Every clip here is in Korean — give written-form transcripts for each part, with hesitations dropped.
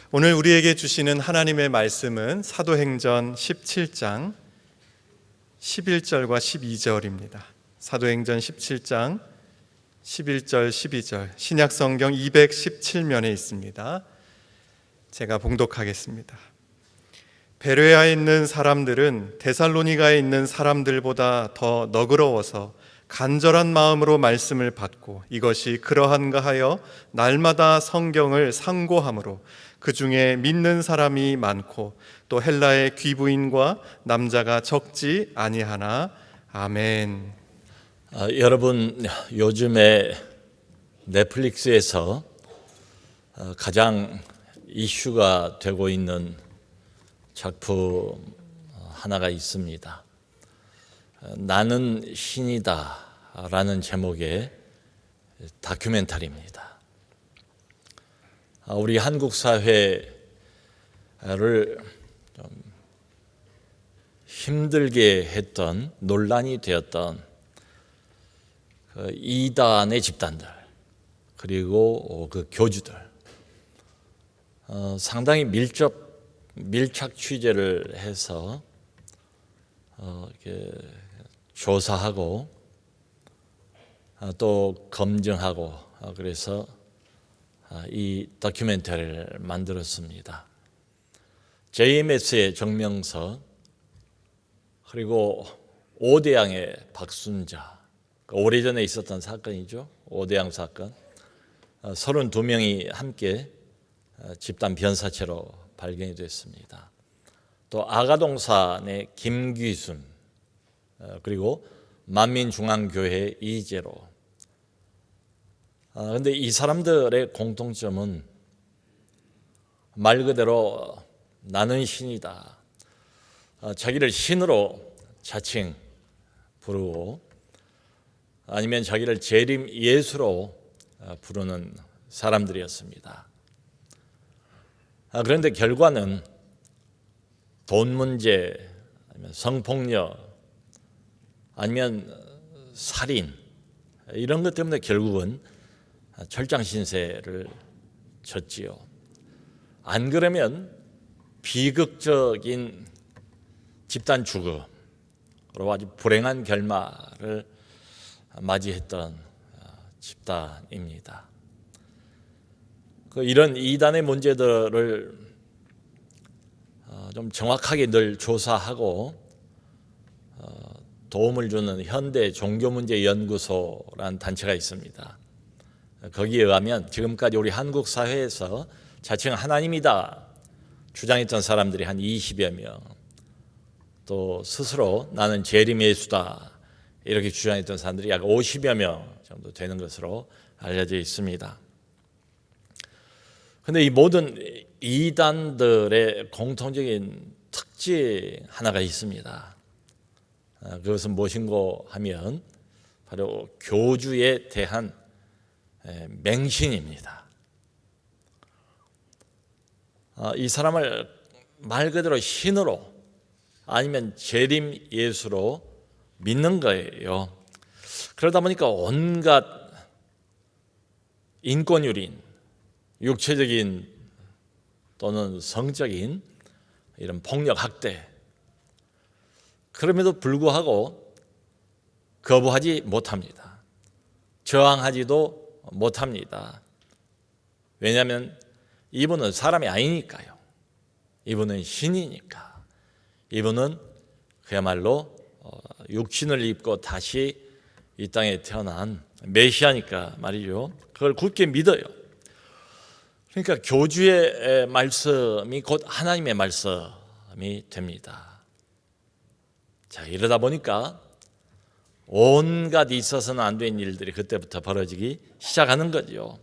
오늘 우리에게 주시는 하나님의 말씀은 사도행전 17장 11절과 12절입니다. 사도행전 17장 11절, 12절 신약성경 217면에 있습니다. 제가 봉독하겠습니다. 베레아에 있는 사람들은 데살로니가에 있는 사람들보다 더 너그러워서 간절한 마음으로 말씀을 받고 이것이 그러한가 하여 날마다 성경을 상고함으로 그 중에 믿는 사람이 많고 또 헬라의 귀부인과 남자가 적지 아니하나. 아멘. 여러분, 요즘에 넷플릭스에서 가장 이슈가 되고 있는 작품 하나가 있습니다. 나는 신이다 라는 제목의 다큐멘터리입니다. 우리 한국 사회를 좀 힘들게 했던, 논란이 되었던 그 이단의 집단들 그리고 그 교주들 상당히 밀착 취재를 해서 이렇게 조사하고 또 검증하고 그래서 이 다큐멘터리를 만들었습니다. JMS의 정명석 그리고 오대양의 박순자, 오래전에 있었던 사건이죠. 오대양 사건. 32명이 함께 집단 변사체로 발견이 됐습니다. 또 아가동산의 김귀순 그리고 만민중앙교회 이재로. 그런데 이 사람들의 공통점은 말 그대로 나는 신이다. 자기를 신으로 자칭 부르고 아니면 자기를 재림 예수로 부르는 사람들이었습니다. 그런데 결과는 돈 문제, 아니면 성폭력, 아니면 살인 이런 것 때문에 결국은 철장 신세를 졌지요. 안 그러면 비극적인 집단 죽음으로 아주 불행한 결말을 맞이했던 집단입니다. 이런 이단의 문제들을 좀 정확하게 늘 조사하고 도움을 주는 현대 종교문제연구소라는 단체가 있습니다. 거기에 의하면 지금까지 우리 한국 사회에서 자칭 하나님이다 주장했던 사람들이 한 20여 명, 또 스스로 나는 재림 예수다 이렇게 주장했던 사람들이 약 50여 명 정도 되는 것으로 알려져 있습니다. 그런데 이 모든 이단들의 공통적인 특징 하나가 있습니다. 그것은 무엇인고 하면 바로 교주에 대한 맹신입니다. 이 사람을 말 그대로 신으로 아니면 재림 예수로 믿는 거예요. 그러다 보니까 온갖 인권유린, 육체적인 또는 성적인 이런 폭력 학대, 그럼에도 불구하고 거부하지 못합니다. 저항하지도 못합니다. 왜냐하면 이분은 사람이 아니니까요. 이분은 신이니까. 이분은 그야말로 육신을 입고 다시 이 땅에 태어난 메시아니까 말이죠. 그걸 굳게 믿어요. 그러니까 교주의 말씀이 곧 하나님의 말씀이 됩니다. 자, 이러다 보니까 온갖 있어서는 안 되는 일들이 그때부터 벌어지기 시작하는 거죠.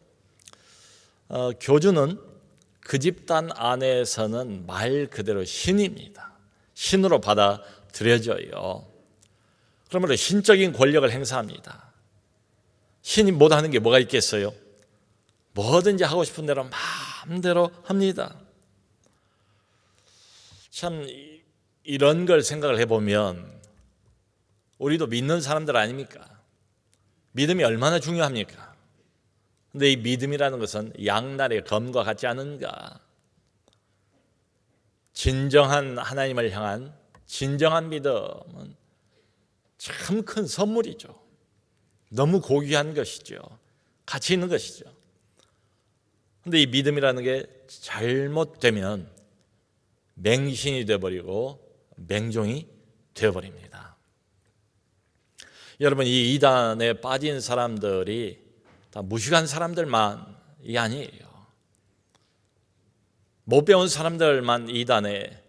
교주는 그 집단 안에서는 말 그대로 신입니다. 신으로 받아들여져요. 그러므로 신적인 권력을 행사합니다. 신이 못하는 게 뭐가 있겠어요? 뭐든지 하고 싶은 대로 마음대로 합니다. 참 이런 걸 생각을 해보면 우리도 믿는 사람들 아닙니까? 믿음이 얼마나 중요합니까? 근데 이 믿음이라는 것은 양날의 검과 같지 않은가? 진정한 하나님을 향한 진정한 믿음은 참 큰 선물이죠. 너무 고귀한 것이죠. 가치 있는 것이죠. 그런데 이 믿음이라는 게 잘못되면 맹신이 되어버리고 맹종이 되어버립니다. 여러분, 이 이단에 빠진 사람들이 다 무식한 사람들만이 아니에요. 못 배운 사람들만 이단에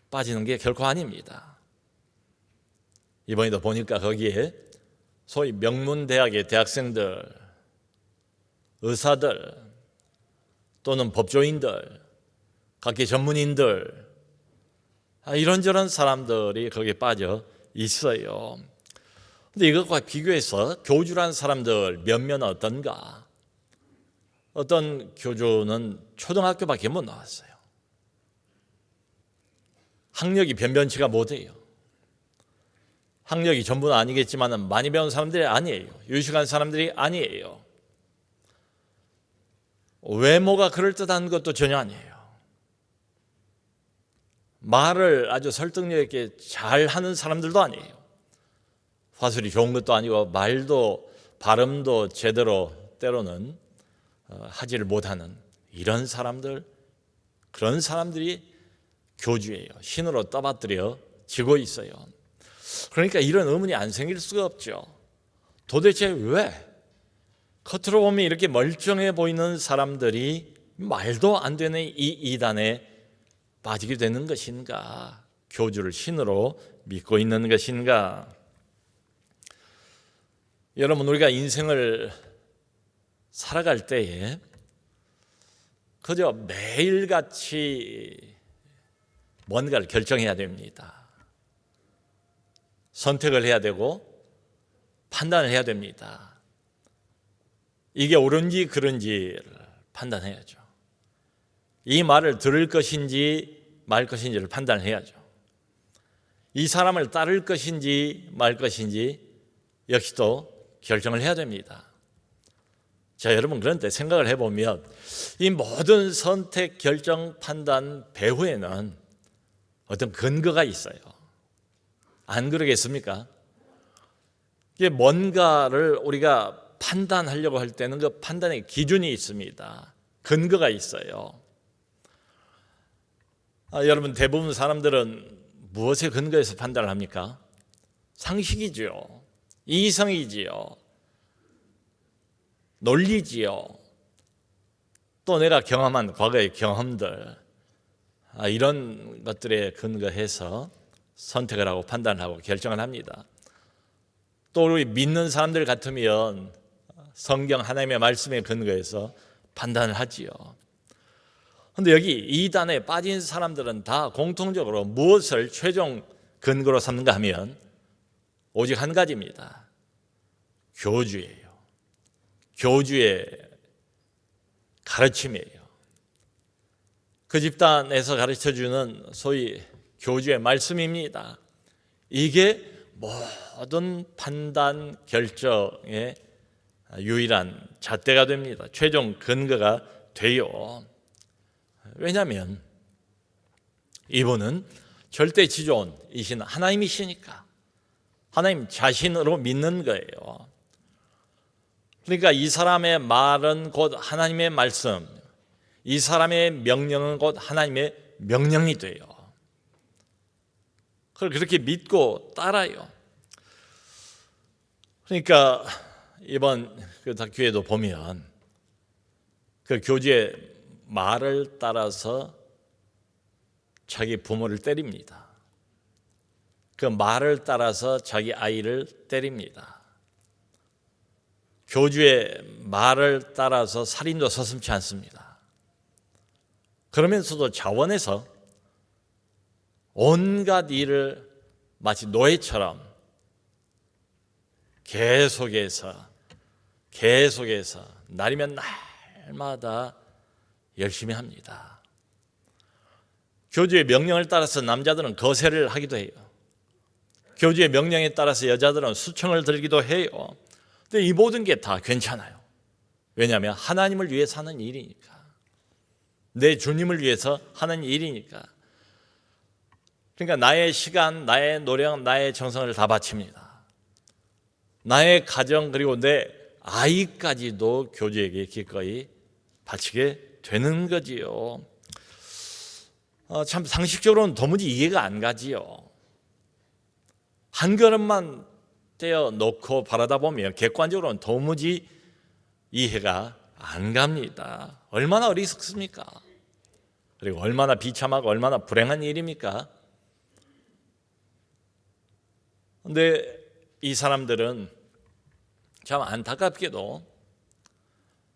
빠지는 게 결코 아닙니다. 이번에도 보니까 거기에 소위 명문대학의 대학생들, 의사들 또는 법조인들, 각계 전문인들, 이런저런 사람들이 거기에 빠져 있어요. 근데 이것과 비교해서 교주란 사람들 몇몇 어떤가? 어떤 교주는 초등학교밖에 못 나왔어요. 학력이 변변치가 못해요. 학력이 전부는 아니겠지만 많이 배운 사람들이 아니에요. 유식한 사람들이 아니에요. 외모가 그럴듯한 것도 전혀 아니에요. 말을 아주 설득력 있게 잘하는 사람들도 아니에요. 화술이 좋은 것도 아니고 말도 발음도 제대로 때로는 하지를 못하는 이런 사람들, 그런 사람들이 교주예요. 신으로 떠받들여지고 있어요. 그러니까 이런 의문이 안 생길 수가 없죠. 도대체 왜 겉으로 보면 이렇게 멀쩡해 보이는 사람들이 말도 안 되는 이 이단에 빠지게 되는 것인가? 교주를 신으로 믿고 있는 것인가? 여러분, 우리가 인생을 살아갈 때에 그저 매일같이 뭔가를 결정해야 됩니다. 선택을 해야 되고 판단을 해야 됩니다. 이게 옳은지 그른지를 판단해야죠. 이 말을 들을 것인지 말 것인지를 판단해야죠. 이 사람을 따를 것인지 말 것인지 역시 또 결정을 해야 됩니다. 자, 여러분, 그런데 생각을 해보면 이 모든 선택, 결정, 판단 배후에는 어떤 근거가 있어요. 안 그러겠습니까? 이게 뭔가를 우리가 판단하려고 할 때는 그 판단의 기준이 있습니다. 근거가 있어요. 여러분, 대부분 사람들은 무엇에 근거해서 판단을 합니까? 상식이지요. 이성이지요. 논리지요. 또 내가 경험한 과거의 경험들, 이런 것들에 근거해서 선택을 하고 판단을 하고 결정을 합니다. 또 우리 믿는 사람들 같으면 성경 하나님의 말씀에 근거해서 판단을 하지요. 그런데 여기 이단에 빠진 사람들은 다 공통적으로 무엇을 최종 근거로 삼는가 하면 오직 한 가지입니다. 교주예요. 교주의 가르침이에요. 그 집단에서 가르쳐주는 소위 교주의 말씀입니다. 이게 모든 판단 결정의 유일한 잣대가 됩니다. 최종 근거가 돼요. 왜냐하면 이분은 절대 지존이신 하나님이시니까 하나님 자신으로 믿는 거예요. 그러니까 이 사람의 말은 곧 하나님의 말씀, 이 사람의 명령은 곧 하나님의 명령이 돼요. 그걸 그렇게 믿고 따라요. 그러니까 이번 그 다큐에도 보면 그 교주의 말을 따라서 자기 부모를 때립니다. 그 말을 따라서 자기 아이를 때립니다. 교주의 말을 따라서 살인도 서슴지 않습니다. 그러면서도 자원해서 온갖 일을 마치 노예처럼 계속해서 날이면 날마다 열심히 합니다. 교주의 명령을 따라서 남자들은 거세를 하기도 해요. 교주의 명령에 따라서 여자들은 수청을 들기도 해요. 근데 이 모든 게 다 괜찮아요. 왜냐하면 하나님을 위해서 하는 일이니까. 내 주님을 위해서 하는 일이니까. 그러니까 나의 시간, 나의 노력, 나의 정성을 다 바칩니다. 나의 가정 그리고 내 아이까지도 교주에게 기꺼이 바치게 되는 거지요. 참 상식적으로는 도무지 이해가 안 가지요. 한 걸음만 떼어 놓고 바라다 보면 객관적으로는 도무지 이해가 안 갑니다. 얼마나 어리석습니까? 그리고 얼마나 비참하고 얼마나 불행한 일입니까? 근데 이 사람들은 참 안타깝게도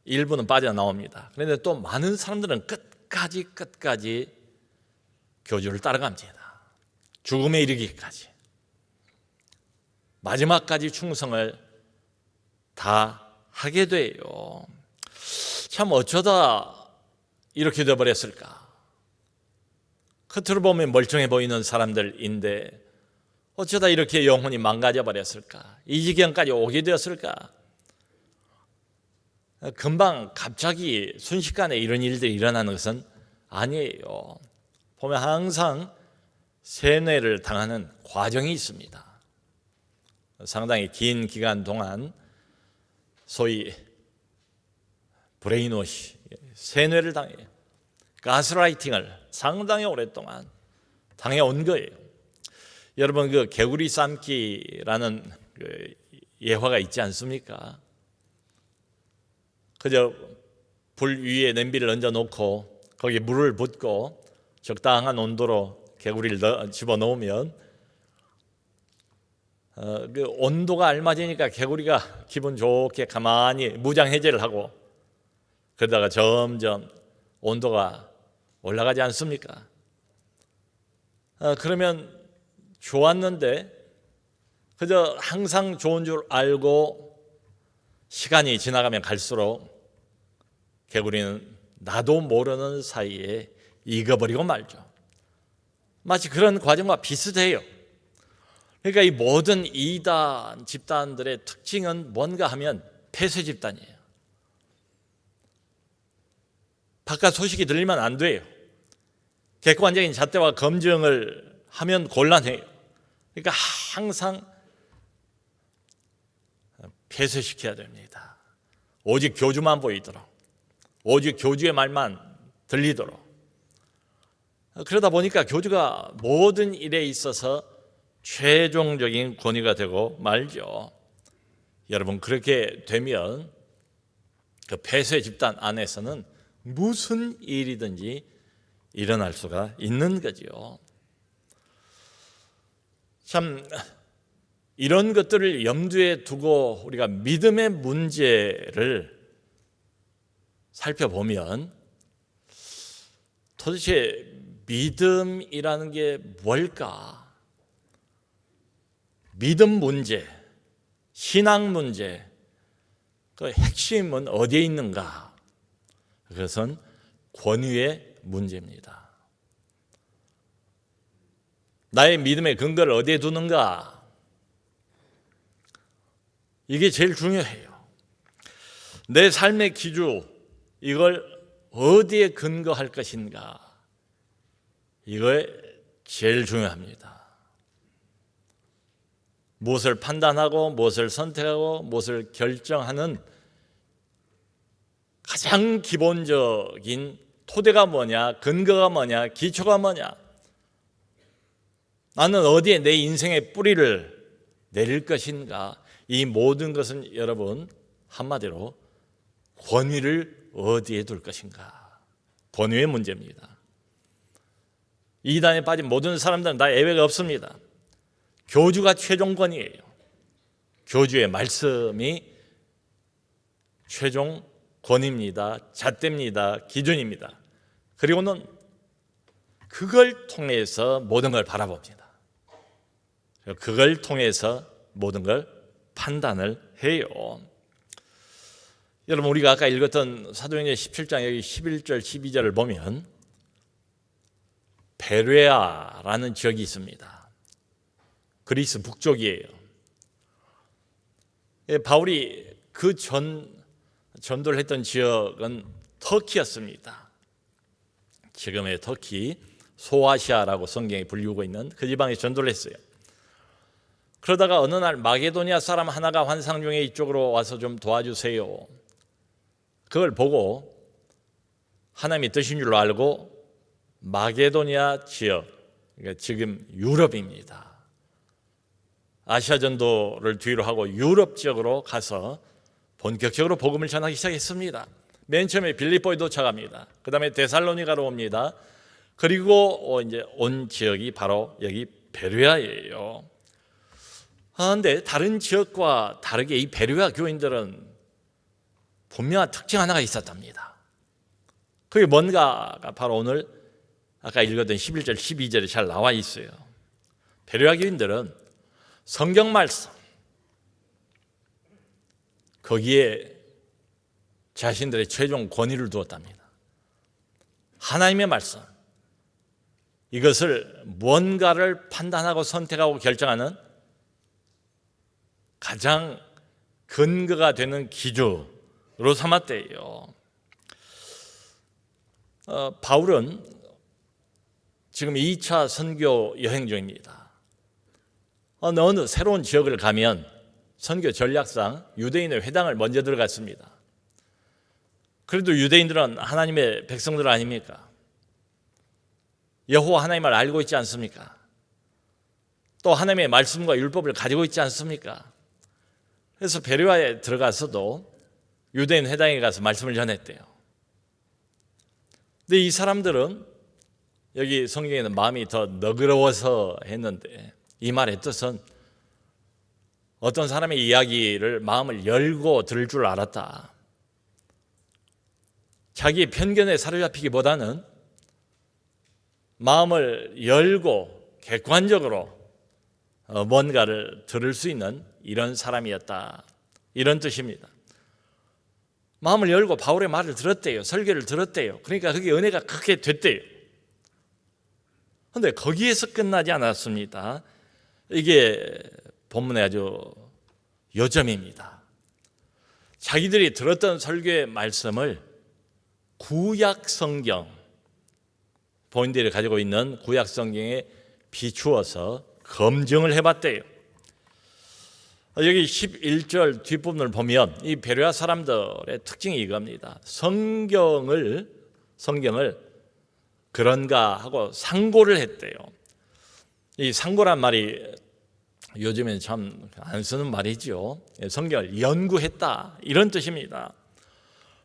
일부는 빠져나옵니다. 그런데 또 많은 사람들은 끝까지 교주를 따라갑니다. 죽음에 이르기까지. 마지막까지 충성을 다 하게 돼요. 참 어쩌다 이렇게 되어버렸을까? 겉으로 보면 멀쩡해 보이는 사람들인데 어쩌다 이렇게 영혼이 망가져 버렸을까? 이 지경까지 오게 되었을까? 금방 갑자기 순식간에 이런 일들이 일어나는 것은 아니에요. 보면 항상 세뇌를 당하는 과정이 있습니다. 상당히 긴 기간 동안 소위 브레인워시, 세뇌를 당해요. 가스라이팅을 상당히 오랫동안 당해온 거예요. 여러분 그 개구리 삶기라는 그 예화가 있지 않습니까? 그저 불 위에 냄비를 얹어놓고 거기에 물을 붓고 적당한 온도로 개구리를 집어넣으면 그 온도가 알맞으니까 개구리가 기분 좋게 가만히 무장해제를 하고 그러다가 점점 온도가 올라가지 않습니까? 그러면 좋았는데 그저 항상 좋은 줄 알고 시간이 지나가면 갈수록 개구리는 나도 모르는 사이에 익어버리고 말죠. 마치 그런 과정과 비슷해요. 그러니까 이 모든 이단 집단들의 특징은 뭔가 하면 폐쇄 집단이에요. 바깥 소식이 들리면 안 돼요. 객관적인 잣대와 검증을 하면 곤란해요. 그러니까 항상 폐쇄시켜야 됩니다. 오직 교주만 보이도록, 오직 교주의 말만 들리도록. 그러다 보니까 교주가 모든 일에 있어서 최종적인 권위가 되고 말죠. 여러분 그렇게 되면 그 폐쇄 집단 안에서는 무슨 일이든지 일어날 수가 있는 거지요. 참 이런 것들을 염두에 두고 우리가 믿음의 문제를 살펴보면 도대체 믿음이라는 게 뭘까? 믿음 문제, 신앙 문제, 그 핵심은 어디에 있는가? 그것은 권위의 문제입니다. 나의 믿음의 근거를 어디에 두는가? 이게 제일 중요해요. 내 삶의 기준, 이걸 어디에 근거할 것인가? 이거에 제일 중요합니다. 무엇을 판단하고 무엇을 선택하고 무엇을 결정하는 가장 기본적인 토대가 뭐냐, 근거가 뭐냐, 기초가 뭐냐, 나는 어디에 내 인생의 뿌리를 내릴 것인가, 이 모든 것은 여러분 한마디로 권위를 어디에 둘 것인가, 권위의 문제입니다. 이단에 빠진 모든 사람들은 다 예외가 없습니다. 교주가 최종 권위예요. 교주의 말씀이 최종 권위입니다. 잣대입니다. 기준입니다. 그리고는 그걸 통해서 모든 걸 바라봅니다. 그걸 통해서 모든 걸 판단을 해요. 여러분 우리가 아까 읽었던 사도행전 17장 여기 11절 12절을 보면 베레아라는 지역이 있습니다. 그리스 북쪽이에요. 바울이 그 전도를 했던 지역은 터키였습니다. 지금의 터키, 소아시아라고 성경에 불리우고 있는 그 지방에 전도를 했어요. 그러다가 어느 날 마게도니아 사람 하나가 환상 중에 이쪽으로 와서 좀 도와주세요. 그걸 보고 하나님의 뜻인 줄로 알고 마게도니아 지역, 그러니까 지금 유럽입니다. 아시아 전도를 뒤로 하고 유럽 지역으로 가서 본격적으로 복음을 전하기 시작했습니다. 맨 처음에 빌립보에 도착합니다. 그 다음에 데살로니가로 옵니다. 그리고 이제 온 지역이 바로 여기 베레아예요. 그런데 다른 지역과 다르게 이 베레아 교인들은 분명한 특징 하나가 있었답니다. 그게 뭔가가 바로 오늘 아까 읽었던 11절, 12절에 잘 나와 있어요. 베레아 교인들은 성경 말씀, 거기에 자신들의 최종 권위를 두었답니다. 하나님의 말씀, 이것을 무언가를 판단하고 선택하고 결정하는 가장 근거가 되는 기준으로 삼았대요. 바울은 지금 2차 선교 여행 중입니다. 어느 새로운 지역을 가면 선교 전략상 유대인의 회당을 먼저 들어갔습니다. 그래도 유대인들은 하나님의 백성들 아닙니까? 여호와 하나님을 알고 있지 않습니까? 또 하나님의 말씀과 율법을 가지고 있지 않습니까? 그래서 베레아에 들어가서도 유대인 회당에 가서 말씀을 전했대요. 근데 이 사람들은 여기 성경에는 마음이 더 너그러워서 했는데 이 말의 뜻은 어떤 사람의 이야기를 마음을 열고 들을 줄 알았다. 자기의 편견에 사로잡히기보다는 마음을 열고 객관적으로 뭔가를 들을 수 있는 이런 사람이었다. 이런 뜻입니다. 마음을 열고 바울의 말을 들었대요. 설교를 들었대요. 그러니까 그게 은혜가 크게 됐대요. 그런데 거기에서 끝나지 않았습니다. 이게 본문의 아주 요점입니다. 자기들이 들었던 설교의 말씀을 구약 성경, 본인들이 가지고 있는 구약 성경에 비추어서 검증을 해봤대요. 여기 11절 뒷부분을 보면 이 베레아 사람들의 특징이 이겁니다. 성경을 그런가 하고 상고를 했대요. 이 상고란 말이 요즘엔 참 안 쓰는 말이죠. 성경을 연구했다 이런 뜻입니다.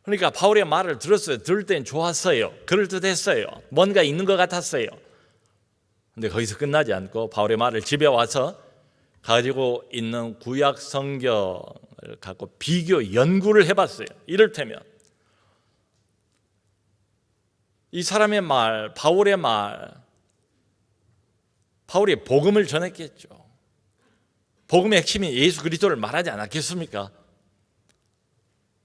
그러니까 바울의 말을 들었어요. 들을 땐 좋았어요. 그럴듯했어요. 뭔가 있는 것 같았어요. 그런데 거기서 끝나지 않고 바울의 말을 집에 와서 가지고 있는 구약 성경을 갖고 비교 연구를 해봤어요. 이를테면 이 사람의 말, 바울의 말, 바울이 복음을 전했겠죠. 복음의 핵심인 예수 그리스도를 말하지 않았겠습니까?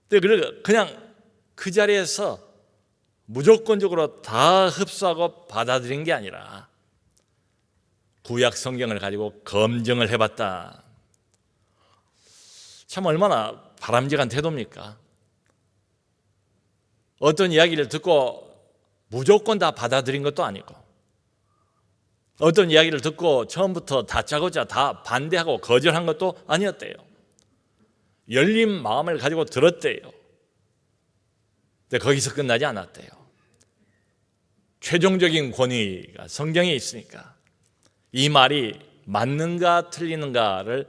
근데 그냥 그 자리에서 무조건적으로 다 흡수하고 받아들인 게 아니라 구약 성경을 가지고 검증을 해봤다. 참 얼마나 바람직한 태도입니까? 어떤 이야기를 듣고 무조건 다 받아들인 것도 아니고 어떤 이야기를 듣고 처음부터 다짜고짜 다 반대하고 거절한 것도 아니었대요. 열린 마음을 가지고 들었대요. 근데 거기서 끝나지 않았대요. 최종적인 권위가 성경에 있으니까 이 말이 맞는가 틀리는가를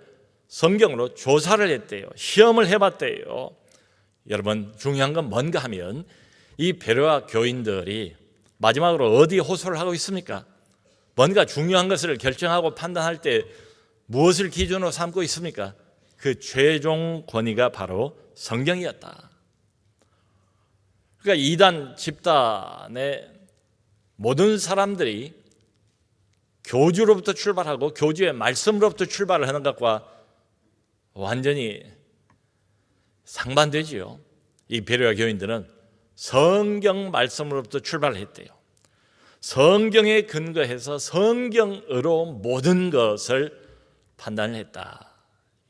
성경으로 조사를 했대요. 시험을 해봤대요. 여러분 중요한 건 뭔가 하면 이 베레아 교인들이 마지막으로 어디에 호소를 하고 있습니까? 뭔가 중요한 것을 결정하고 판단할 때 무엇을 기준으로 삼고 있습니까? 그 최종 권위가 바로 성경이었다. 그러니까 이단 집단의 모든 사람들이 교주로부터 출발하고 교주의 말씀으로부터 출발을 하는 것과 완전히 상반되지요. 이 베레아 교인들은 성경 말씀으로부터 출발을 했대요. 성경에 근거해서 성경으로 모든 것을 판단을 했다.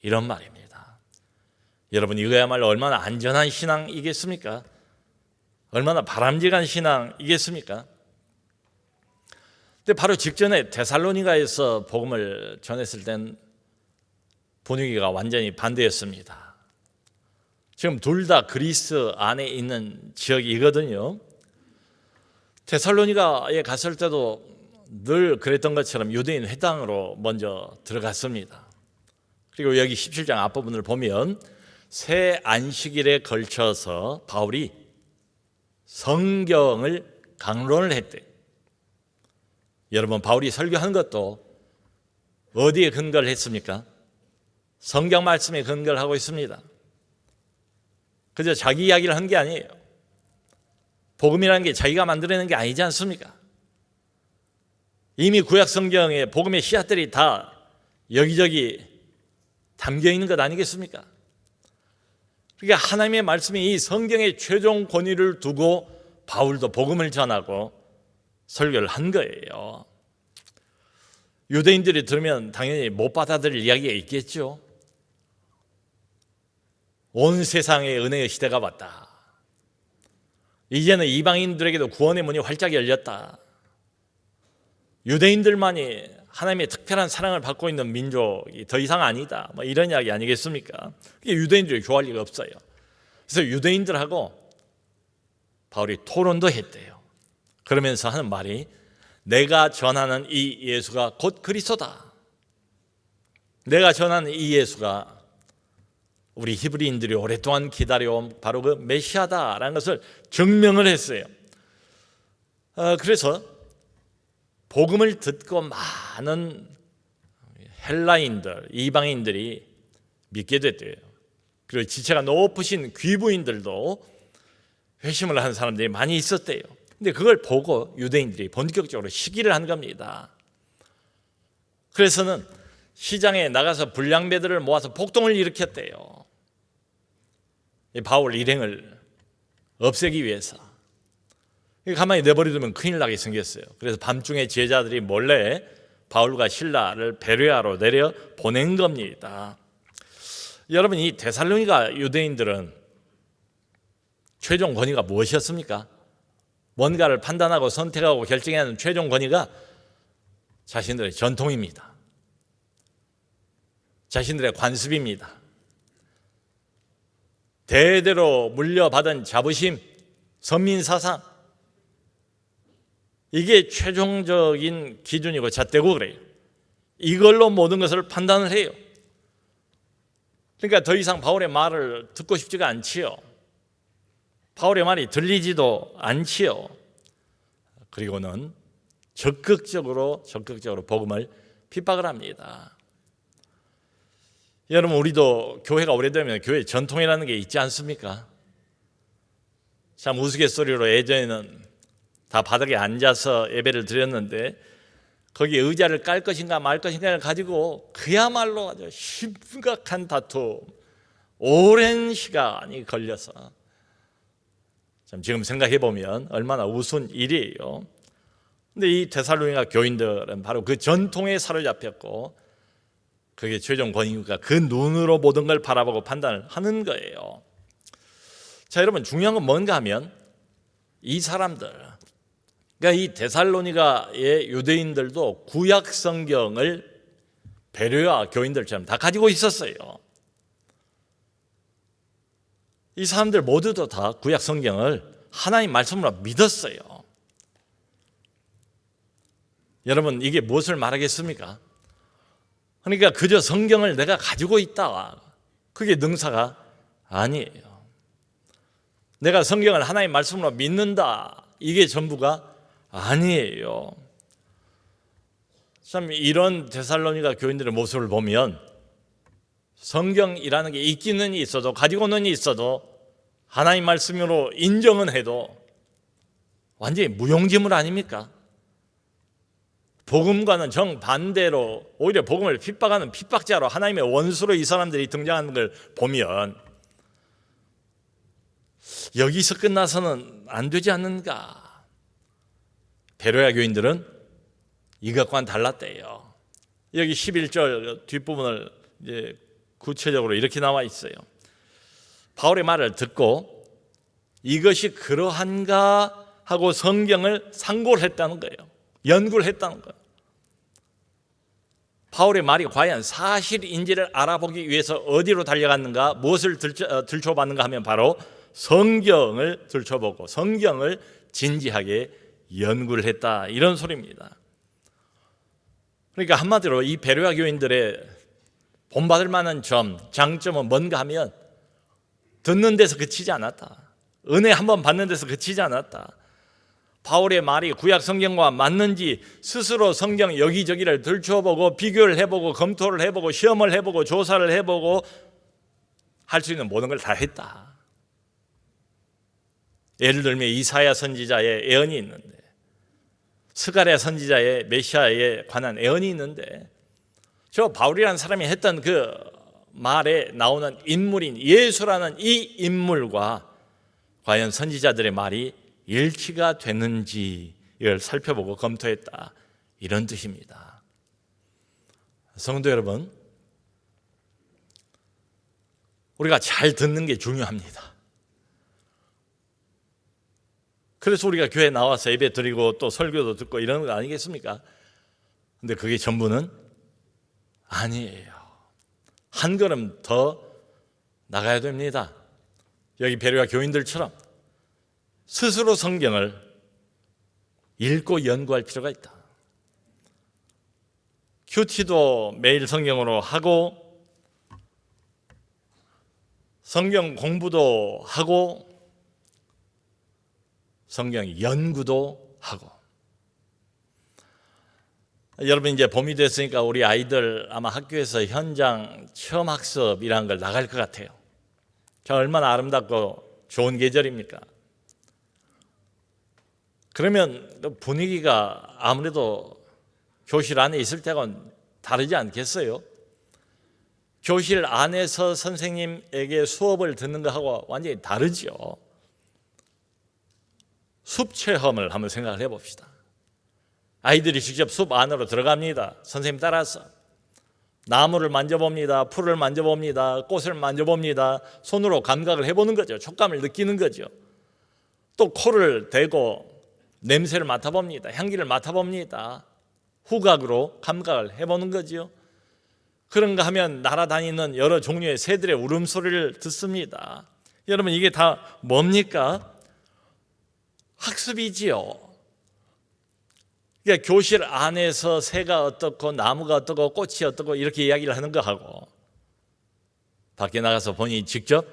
이런 말입니다. 여러분 이거야말로 얼마나 안전한 신앙이겠습니까? 얼마나 바람직한 신앙이겠습니까? 근데 바로 직전에 데살로니가에서 복음을 전했을 땐 분위기가 완전히 반대였습니다. 지금 둘 다 그리스 안에 있는 지역이거든요. 데살로니가에 갔을 때도 늘 그랬던 것처럼 유대인 회당으로 먼저 들어갔습니다. 그리고 여기 17장 앞부분을 보면 새 안식일에 걸쳐서 바울이 성경을 강론을 했대요. 여러분, 바울이 설교한 것도 어디에 근거를 했습니까? 성경 말씀에 근거를 하고 있습니다. 그저 자기 이야기를 한 게 아니에요. 복음이라는 게 자기가 만들어낸 게 아니지 않습니까? 이미 구약 성경에 복음의 씨앗들이 다 여기저기 담겨 있는 것 아니겠습니까? 그러니까 하나님의 말씀이 이 성경의 최종 권위를 두고 바울도 복음을 전하고 설교를 한 거예요. 유대인들이 들으면 당연히 못 받아들일 이야기가 있겠죠. 온 세상에 은혜의 시대가 왔다. 이제는 이방인들에게도 구원의 문이 활짝 열렸다. 유대인들만이 하나님의 특별한 사랑을 받고 있는 민족이 더 이상 아니다. 뭐 이런 이야기 아니겠습니까? 그게 유대인들이 좋아할 리가 없어요. 그래서 유대인들하고 바울이 토론도 했대요. 그러면서 하는 말이 내가 전하는 이 예수가 곧 그리스도다. 내가 전하는 이 예수가 우리 히브리인들이 오랫동안 기다려온 바로 그 메시아다라는 것을 증명을 했어요. 그래서 복음을 듣고 많은 헬라인들, 이방인들이 믿게 됐대요. 그리고 지체가 높으신 귀부인들도 회심을 하는 사람들이 많이 있었대요. 근데 그걸 보고 유대인들이 본격적으로 시기를 한 겁니다. 그래서는 시장에 나가서 불량배들을 모아서 폭동을 일으켰대요. 이 바울 일행을 없애기 위해서. 가만히 내버려두면 큰일 나게 생겼어요. 그래서 밤중에 제자들이 몰래 바울과 실라를 베레아로 내려 보낸 겁니다. 여러분, 이 데살로니가 유대인들은 최종 권위가 무엇이었습니까? 뭔가를 판단하고 선택하고 결정하는 최종 권위가 자신들의 전통입니다. 자신들의 관습입니다. 대대로 물려받은 자부심, 선민사상, 이게 최종적인 기준이고 잣대고 그래요. 이걸로 모든 것을 판단을 해요. 그러니까 더 이상 바울의 말을 듣고 싶지가 않지요. 바울의 말이 들리지도 않지요. 그리고는 적극적으로 복음을 핍박을 합니다. 여러분, 우리도 교회가 오래되면 교회 전통이라는 게 있지 않습니까? 참 우스갯소리로 예전에는 다 바닥에 앉아서 예배를 드렸는데 거기에 의자를 깔 것인가 말 것인가를 가지고 그야말로 아주 심각한 다툼, 오랜 시간이 걸려서 참 지금 생각해 보면 얼마나 우스운 일이에요. 근데 이 데살로니가 교인들은 바로 그 전통에 사로잡혔고 그게 최종 권위니까 그 눈으로 모든 걸 바라보고 판단을 하는 거예요. 자, 여러분, 중요한 건 뭔가 하면 이 사람들, 그러니까 이 데살로니가의 유대인들도 구약 성경을 베레아 교인들처럼 다 가지고 있었어요. 이 사람들 모두도 다 구약 성경을 하나님 말씀으로 믿었어요. 여러분, 이게 무엇을 말하겠습니까? 그러니까 그저 성경을 내가 가지고 있다, 그게 능사가 아니에요. 내가 성경을 하나님 말씀으로 믿는다, 이게 전부가 아니에요. 참 이런 데살로니가 교인들의 모습을 보면 성경이라는 게 있기는 있어도 가지고는 있어도 하나님 말씀으로 인정은 해도 완전히 무용지물 아닙니까? 복음과는 정반대로 오히려 복음을 핍박하는 핍박자로 하나님의 원수로 이 사람들이 등장하는 걸 보면 여기서 끝나서는 안 되지 않는가? 베레아 교인들은 이것과는 달랐대요. 여기 11절 뒷부분을 이제 구체적으로 이렇게 나와 있어요. 바울의 말을 듣고 이것이 그러한가 하고 성경을 상고를 했다는 거예요. 연구를 했다는 거예요. 바울의 말이 과연 사실인지를 알아보기 위해서 어디로 달려갔는가, 무엇을 들춰봤는가 하면 바로 성경을 들춰보고 성경을 진지하게 연구를 했다, 이런 소리입니다. 그러니까 한마디로 이 베레아 교인들의 본받을 만한 점, 장점은 뭔가 하면 듣는 데서 그치지 않았다. 은혜 한번 받는 데서 그치지 않았다. 바울의 말이 구약 성경과 맞는지 스스로 성경 여기저기를 들춰보고 비교를 해보고 검토를 해보고 시험을 해보고 조사를 해보고 할 수 있는 모든 걸 다 했다. 예를 들면 이사야 선지자의 예언이 있는데, 스가랴 선지자의 메시아에 관한 예언이 있는데, 저 바울이라는 사람이 했던 그 말에 나오는 인물인 예수라는 이 인물과 과연 선지자들의 말이 일치가 되는지 이걸 살펴보고 검토했다, 이런 뜻입니다. 성도 여러분, 우리가 잘 듣는 게 중요합니다. 그래서 우리가 교회에 나와서 예배 드리고 또 설교도 듣고 이러는 거 아니겠습니까? 근데 그게 전부는 아니에요. 한 걸음 더 나가야 됩니다. 여기 베레아 교인들처럼 스스로 성경을 읽고 연구할 필요가 있다. 큐티도 매일 성경으로 하고 성경 공부도 하고 성경 연구도 하고. 여러분, 이제 봄이 됐으니까 우리 아이들 아마 학교에서 현장 체험 학습이라는 걸 나갈 것 같아요. 저 얼마나 아름답고 좋은 계절입니까? 그러면 분위기가 아무래도 교실 안에 있을 때하고는 다르지 않겠어요? 교실 안에서 선생님에게 수업을 듣는 것하고 완전히 다르죠. 숲 체험을 한번 생각을 해봅시다. 아이들이 직접 숲 안으로 들어갑니다. 선생님 따라서 나무를 만져봅니다. 풀을 만져봅니다. 꽃을 만져봅니다. 손으로 감각을 해보는 거죠. 촉감을 느끼는 거죠. 또 코를 대고 냄새를 맡아봅니다. 향기를 맡아봅니다. 후각으로 감각을 해보는 거죠. 그런가 하면 날아다니는 여러 종류의 새들의 울음소리를 듣습니다. 여러분, 이게 다 뭡니까? 학습이지요. 그러니까 교실 안에서 새가 어떻고 나무가 어떻고 꽃이 어떻고 이렇게 이야기를 하는 거하고 밖에 나가서 본인이 직접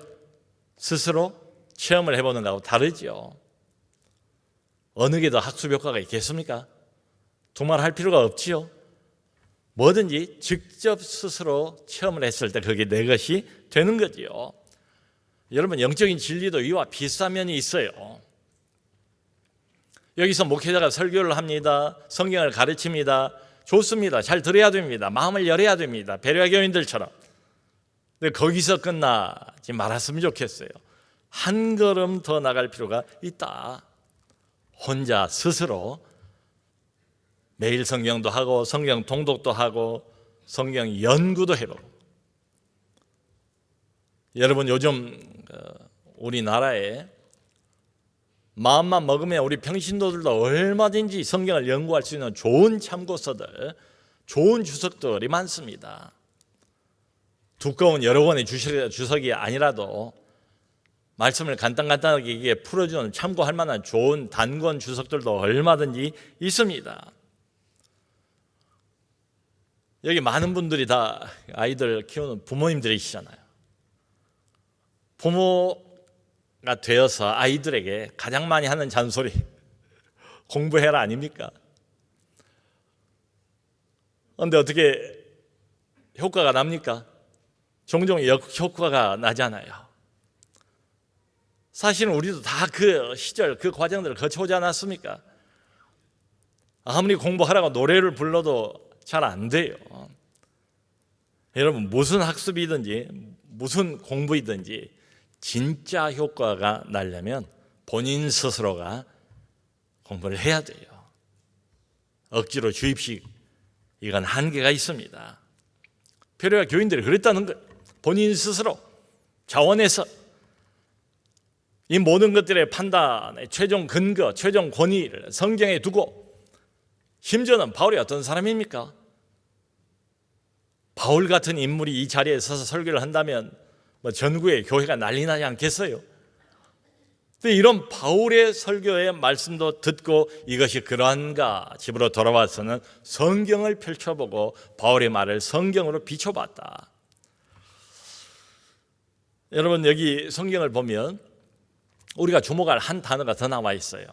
스스로 체험을 해보는 거하고 다르죠. 어느 게 더 학습 효과가 있겠습니까? 두말할 필요가 없지요. 뭐든지 직접 스스로 체험을 했을 때 그게 내 것이 되는 거지요. 여러분, 영적인 진리도 이와 비슷한 면이 있어요. 여기서 목회자가 설교를 합니다. 성경을 가르칩니다. 좋습니다. 잘 들어야 됩니다. 마음을 열어야 됩니다. 베레아 교인들처럼. 근데 거기서 끝나지 말았으면 좋겠어요. 한 걸음 더 나갈 필요가 있다. 혼자 스스로 매일 성경도 하고 성경 통독도 하고 성경 연구도 해보고. 여러분, 요즘 우리나라에 마음만 먹으면 우리 평신도들도 얼마든지 성경을 연구할 수 있는 좋은 참고서들, 좋은 주석들이 많습니다. 두꺼운 여러 권의 주석이 아니라도 말씀을 간단하게 풀어주는 참고할 만한 좋은 단권 주석들도 얼마든지 있습니다. 여기 많은 분들이 다 아이들 키우는 부모님들이시잖아요. 부모가 되어서 아이들에게 가장 많이 하는 잔소리, 공부해라 아닙니까? 그런데 어떻게 효과가 납니까? 종종 역효과가 나잖아요. 사실은 우리도 다 그 시절, 그 과정들을 거쳐오지 않았습니까? 아무리 공부하라고 노래를 불러도 잘 안 돼요. 여러분, 무슨 학습이든지 무슨 공부이든지 진짜 효과가 나려면 본인 스스로가 공부를 해야 돼요. 억지로 주입식, 이건 한계가 있습니다. 베레아 교인들이 그랬다는 거예요. 본인 스스로 자원해서 이 모든 것들의 판단의 최종 근거, 최종 권위를 성경에 두고 심지어는 바울이 어떤 사람입니까? 바울 같은 인물이 이 자리에 서서 설교를 한다면 전국의 교회가 난리 나지 않겠어요? 근데 이런 바울의 설교의 말씀도 듣고 이것이 그러한가 집으로 돌아와서는 성경을 펼쳐보고 바울의 말을 성경으로 비춰봤다. 여러분, 여기 성경을 보면 우리가 주목할 한 단어가 더 나와 있어요.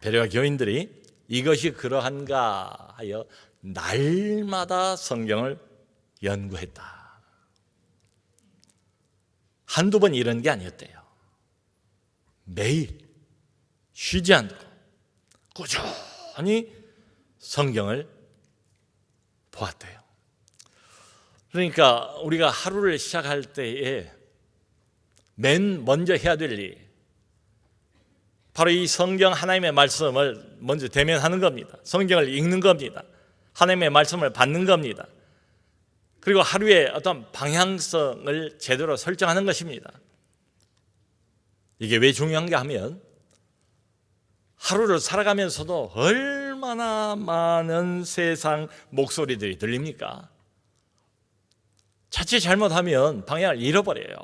베레아 교인들이 이것이 그러한가 하여 날마다 성경을 연구했다. 한두 번 이런 게 아니었대요. 매일 쉬지 않고 꾸준히 성경을 보았대요. 그러니까 우리가 하루를 시작할 때에 맨 먼저 해야 될 일, 바로 이 성경 하나님의 말씀을 먼저 대면하는 겁니다. 성경을 읽는 겁니다. 하나님의 말씀을 받는 겁니다. 그리고 하루의 어떤 방향성을 제대로 설정하는 것입니다. 이게 왜 중요한가 하면 하루를 살아가면서도 얼마나 많은 세상 목소리들이 들립니까? 자칫 잘못하면 방향을 잃어버려요.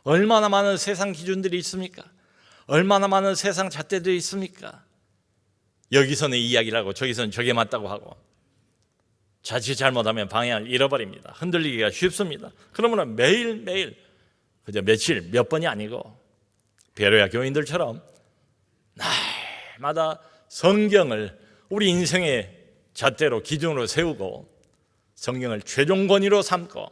얼마나 많은 세상 기준들이 있습니까? 얼마나 많은 세상 잣대들이 있습니까? 여기서는 이 이야기를 하고 저기서는 저게 맞다고 하고 자칫 잘못하면 방향을 잃어버립니다. 흔들리기가 쉽습니다. 그러면 매일매일 그저 며칠 몇 번이 아니고 베레아 교인들처럼 날마다 성경을 우리 인생의 잣대로 기준으로 세우고 성경을 최종 권위로 삼고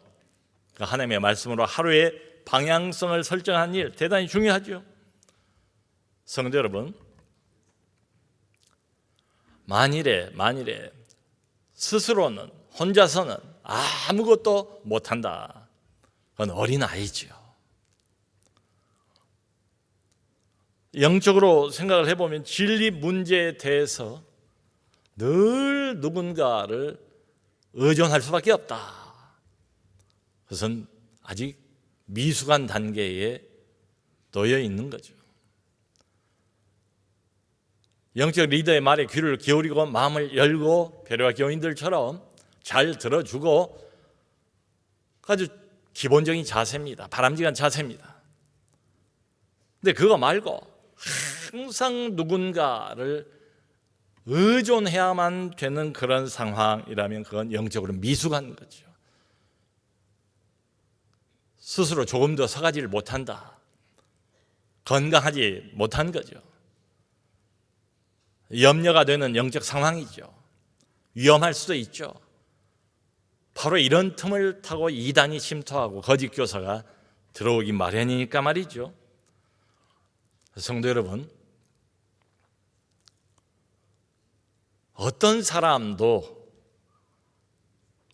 그 하나님의 말씀으로 하루의 방향성을 설정하는 일 대단히 중요하죠. 성도 여러분, 만일에 스스로는 혼자서는 아무것도 못한다, 그건 어린아이죠. 영적으로 생각을 해보면 진리 문제에 대해서 늘 누군가를 의존할 수밖에 없다. 그것은 아직 미숙한 단계에 놓여 있는 거죠. 영적 리더의 말에 귀를 기울이고 마음을 열고 베레아 교인들처럼 잘 들어주고 아주 기본적인 자세입니다. 바람직한 자세입니다. 근데 그거 말고 항상 누군가를 의존해야만 되는 그런 상황이라면 그건 영적으로 미숙한 거죠. 스스로 조금 더 서가지를 못한다, 건강하지 못한 거죠. 염려가 되는 영적 상황이죠. 위험할 수도 있죠. 바로 이런 틈을 타고 이단이 침투하고 거짓 교사가 들어오기 마련이니까 말이죠. 성도 여러분, 어떤 사람도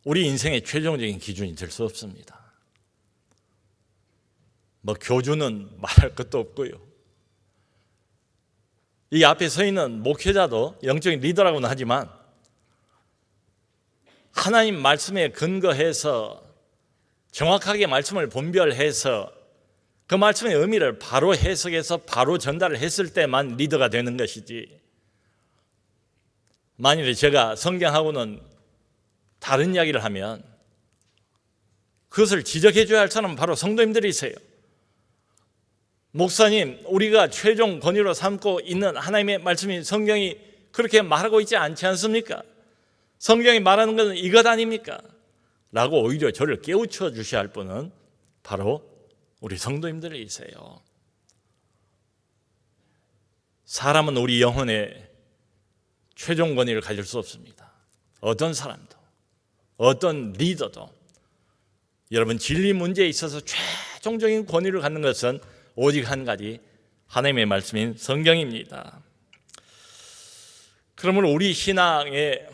우리 인생의 최종적인 기준이 될 수 없습니다. 교주는 말할 것도 없고요. 이 앞에 서 있는 목회자도 영적인 리더라고는 하지만 하나님 말씀에 근거해서 정확하게 말씀을 분별해서 그 말씀의 의미를 바로 해석해서 바로 전달을 했을 때만 리더가 되는 것이지, 만일에 제가 성경하고는 다른 이야기를 하면 그것을 지적해 줘야 할 사람은 바로 성도님들이세요. 목사님, 우리가 최종 권위로 삼고 있는 하나님의 말씀인 성경이 그렇게 말하고 있지 않지 않습니까? 성경이 말하는 것은 이것 아닙니까? 라고 오히려 저를 깨우쳐 주셔야 할 분은 바로 우리 성도님들이세요. 사람은 우리 영혼의 최종 권위를 가질 수 없습니다. 어떤 사람도, 어떤 리더도. 여러분, 진리 문제에 있어서 최종적인 권위를 갖는 것은 오직 한 가지, 하나님의 말씀인 성경입니다. 그러면 우리 신앙의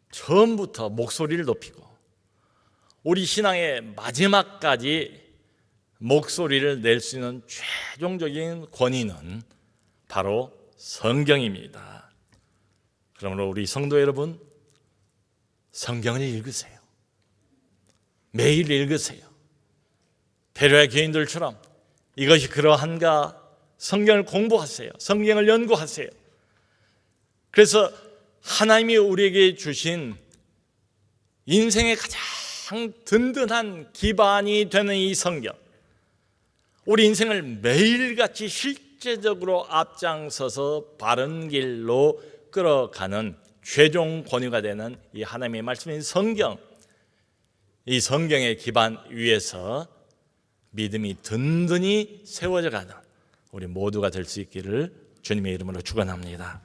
처음부터 목소리를 높이고 우리 신앙의 마지막까지 목소리를 낼 수 있는 최종적인 권위는 바로 성경입니다. 그러므로 우리 성도 여러분, 성경을 읽으세요. 매일 읽으세요. 베레아 교인들처럼 이것이 그러한가 성경을 공부하세요. 성경을 연구하세요. 그래서 하나님이 우리에게 주신 인생의 가장 든든한 기반이 되는 이 성경, 우리 인생을 매일같이 실제적으로 앞장서서 바른 길로 끌어가는 최종 권위가 되는 이 하나님의 말씀인 성경, 이 성경의 기반 위에서 믿음이 든든히 세워져 가는 우리 모두가 될 수 있기를 주님의 이름으로 축원합니다.